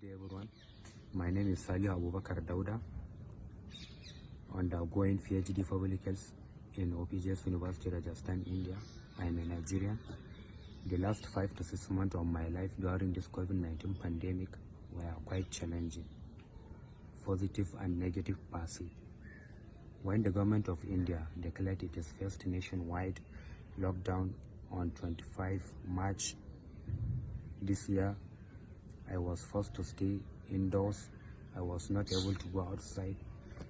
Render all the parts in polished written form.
Good day, everyone. My name is Salih Abubakar Dauda, undergoing PhD Public Health in OPJS University Rajasthan, India. I am a Nigerian. The last 5 to 6 months of my life during this COVID-19 pandemic were quite challenging, positive and negative per se. When the government of India declared its first nationwide lockdown on 25 March this year, I was forced to stay indoors. I was not able to go outside.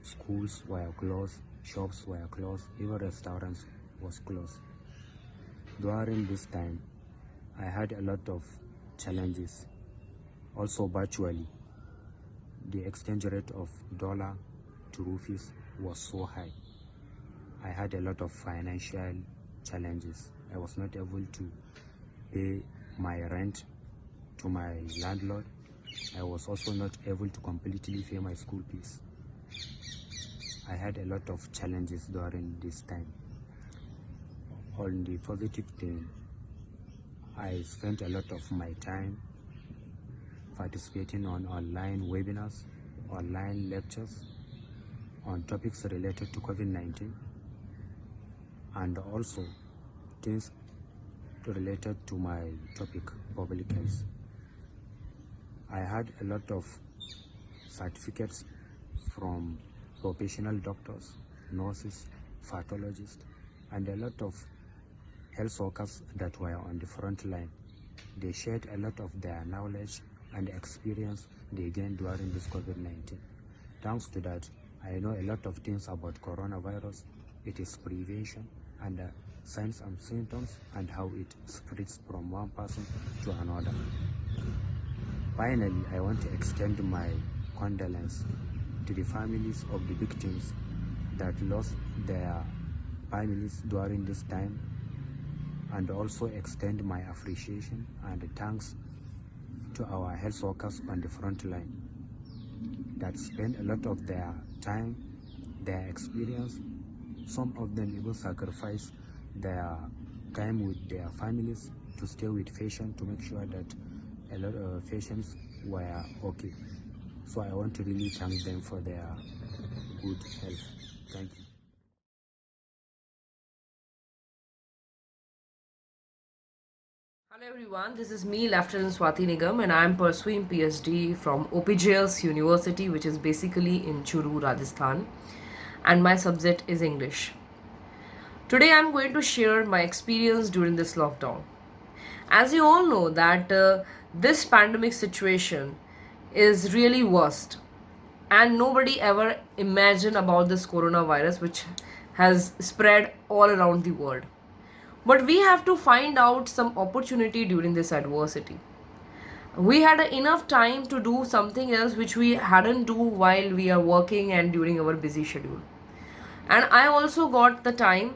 Schools were closed, shops were closed, even restaurants was closed. During this time, I had a lot of challenges. Also virtually, the exchange rate of dollar to rupees was so high. I had a lot of financial challenges. I was not able to pay my rent to my landlord. I was also not able to completely pay my school fees. I had a lot of challenges during this time. On the positive thing, I spent a lot of my time participating on online webinars, online lectures on topics related to COVID-19, and also things related to my topic, public health. I had a lot of certificates from professional doctors, nurses, pathologists, and a lot of health workers that were on the front line. They shared a lot of their knowledge and experience they gained during this COVID-19. Thanks to that, I know a lot of things about coronavirus, its prevention, and signs and symptoms, and how it spreads from one person to another. Finally, I want to extend my condolence to the families of the victims that lost their families during this time, and also extend my appreciation and thanks to our health workers on the front line that spend a lot of their time, their experience. Some of them even sacrifice their time with their families to stay with patients to make sure that a lot of patients were okay. So I want to really thank them for their good health. Thank you. Hello everyone, this is me, Lieutenant Swati Nigam, and I am pursuing PhD from OPJS University, which is basically in Churu, Rajasthan, and my subject is English. Today I am going to share my experience during this lockdown. As you all know that this pandemic situation is really worst, and nobody ever imagined about this coronavirus which has spread all around the world. But we have to find out some opportunity during this adversity. We had enough time to do something else which we hadn't do while we are working and during our busy schedule. And I also got the time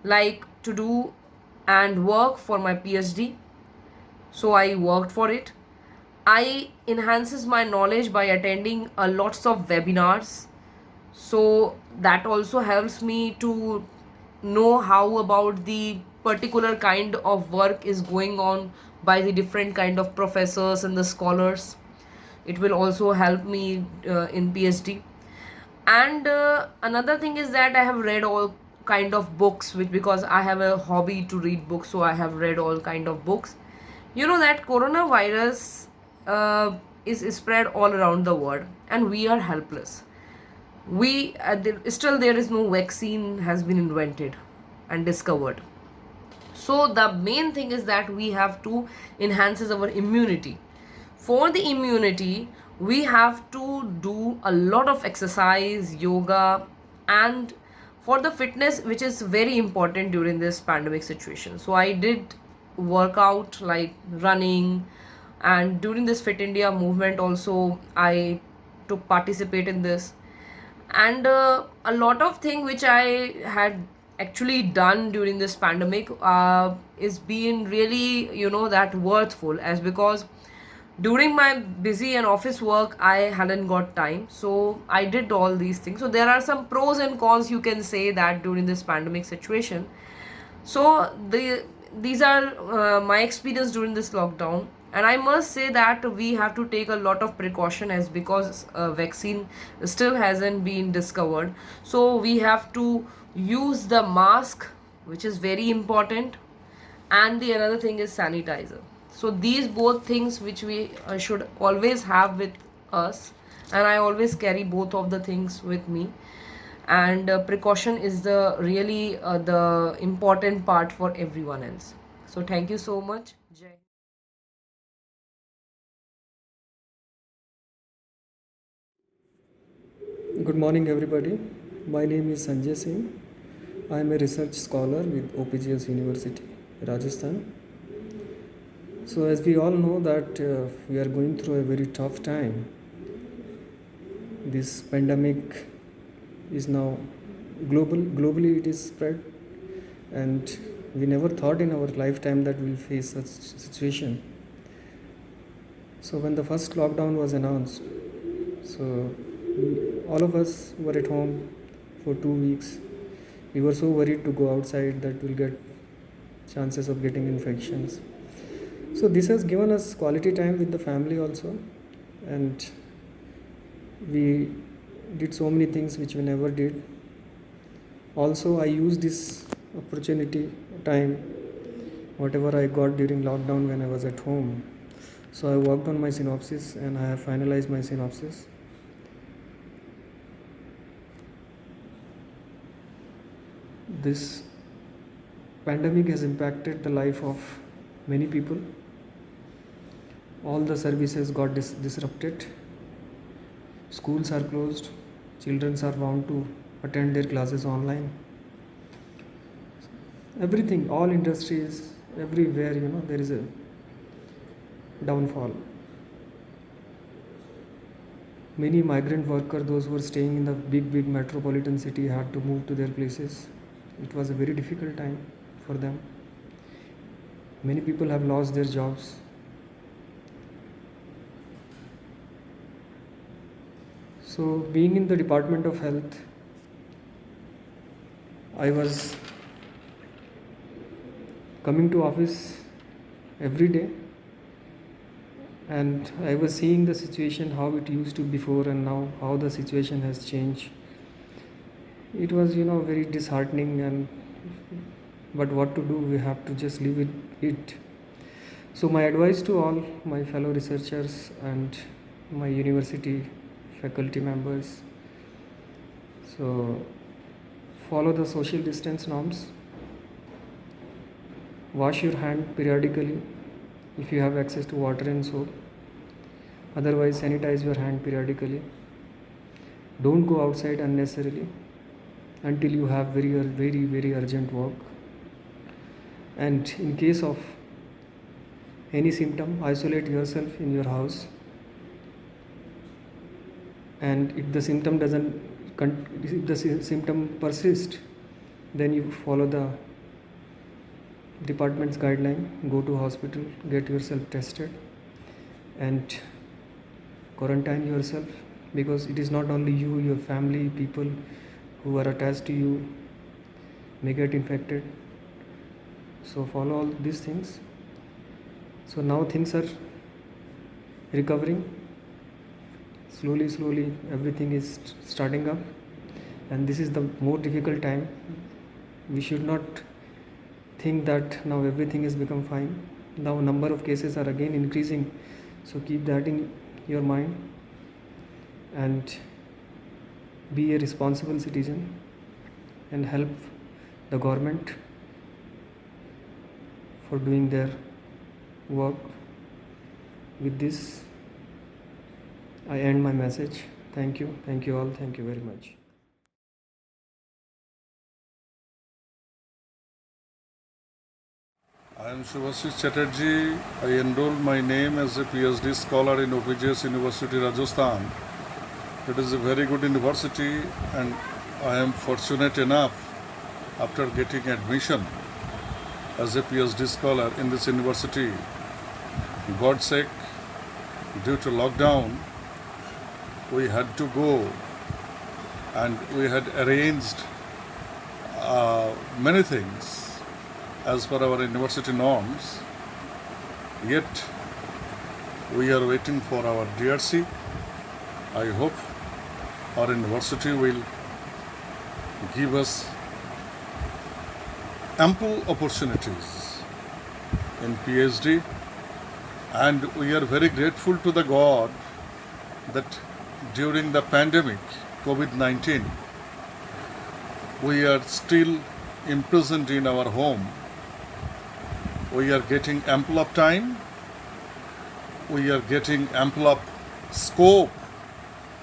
like to do and work for my PhD. So I worked for it. I enhances my knowledge by attending a lots of webinars. So that also helps me to know how about the particular kind of work is going on by the different kind of professors and the scholars. It will also help me in PhD. And another thing is that I have read all kind of books, which because I have a hobby to read books, so I have read all kind of books. You know that coronavirus is spread all around the world, and we are helpless. We still there is no vaccine has been invented and discovered. So the main thing is that we have to enhances our immunity. For the immunity, we have to do a lot of exercise, yoga, and for the fitness, which is very important during this pandemic situation. So I did workout like running, and during this Fit India movement also I took participate in this. And a lot of thing which I had actually done during this pandemic is being really that worthful, as because during my busy and office work I hadn't got time, so I did all these things. So there are some pros and cons, you can say, that during this pandemic situation. So these are my experience during this lockdown. And I must say that we have to take a lot of precaution, as because vaccine still hasn't been discovered. So we have to use the mask, which is very important, and the another thing is sanitizer. So these both things which we should always have with us, and I always carry both of the things with me. And precaution is the really the important part for everyone else. So thank you so much. Jai. Good morning, everybody. My name is Sanjay Singh. I am a research scholar with OPJS University, Rajasthan. So, as we all know that we are going through a very tough time. This pandemic is now globally it is spread, and we never thought in our lifetime that we'll face such situation. So, when the first lockdown was announced, so all of us were at home for 2 weeks. We were so worried to go outside that we'll get chances of getting infections. So this has given us quality time with the family also, and we did so many things which we never did. Also, I used this opportunity time, whatever I got during lockdown when I was at home. So I worked on my synopsis and I have finalized my synopsis. This pandemic has impacted the life of many people. All the services got disrupted. Schools are closed. Children are bound to attend their classes online. Everything, all industries, everywhere, there is a downfall. Many migrant workers, those who were staying in the big metropolitan city, had to move to their places. It was a very difficult time for them. Many people have lost their jobs. So, being in the Department of Health, I was coming to office every day, and I was seeing the situation, how it used to before and now how the situation has changed. It was very disheartening, but what to do, we have to just live with it. So my advice to all my fellow researchers and my university faculty members, so follow the social distance norms, wash your hand periodically if you have access to water and soap, otherwise sanitize your hand periodically. Don't go outside unnecessarily until you have very urgent work. And in case of any symptom, isolate yourself in your house. And if the symptom persists, then you follow the department's guideline, go to hospital, get yourself tested and quarantine yourself, because it is not only you, your family, people who are attached to you may get infected. So follow all these things. So now things are recovering. Slowly everything is starting up, and this is the more difficult time. We should not think that now everything has become fine. Now number of cases are again increasing, so keep that in your mind and be a responsible citizen and help the government for doing their work. With this, I end my message. Thank you all, thank you very much. I am Shubhashish Chatterjee. I enrolled my name as a PhD scholar in OPJS University Rajasthan. It is a very good university, and I am fortunate enough, after getting admission as a PhD scholar in this university, God's sake, due to lockdown, we had to go, and we had arranged many things as per our university norms. Yet We are waiting for our DRC. I hope our university will give us ample opportunities in PhD, and we are very grateful to the God that during the pandemic COVID-19 we are still imprisoned in our home. We are getting ample of time, we are getting ample of scope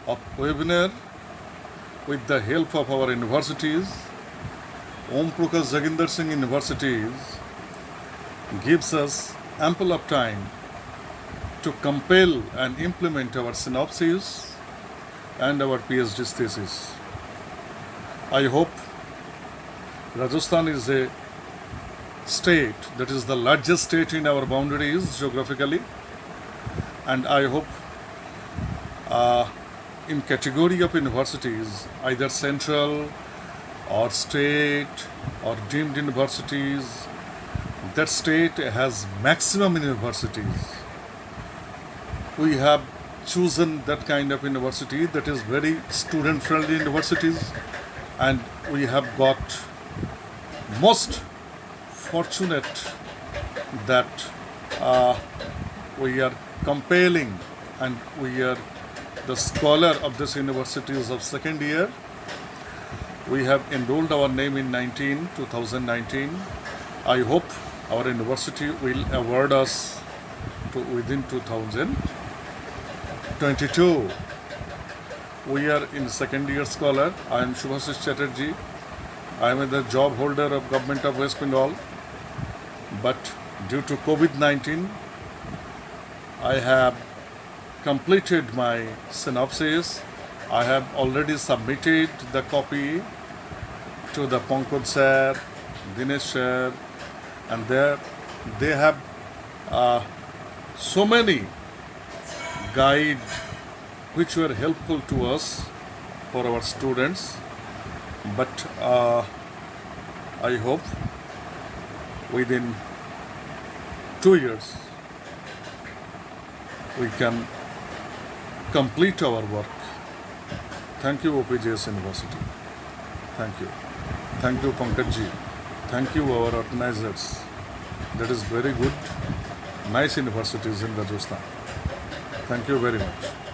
of webinar with the help of our universities. Om Prakash Jaginder Singh Universities gives us ample of time to compile and implement our synopsis and our PhD thesis. I hope Rajasthan is a state that is the largest state in our boundaries geographically, and I hope in category of universities, either central or state or deemed universities, that state has maximum universities. We have chosen that kind of university that is very student friendly universities, and we have got most fortunate that we are compiling and we are the scholar of this universities of second year. We have enrolled our name in 2019. I hope our university will award us within 2022. We are in second year scholar. I am Shubhasish Chatterjee. I am the job holder of Government of West Bengal. But due to COVID-19, I have completed my synopsis. I have already submitted the copy to the Pankaj sir, Dinesh sir, and they have so many guides which were helpful to us for our students. But I hope within 2 years we can complete our work. Thank you, OPJS University. Thank you. Thank you, Pankaj ji. Thank you, our organizers. That is very good, nice universities in Rajasthan. Thank you very much.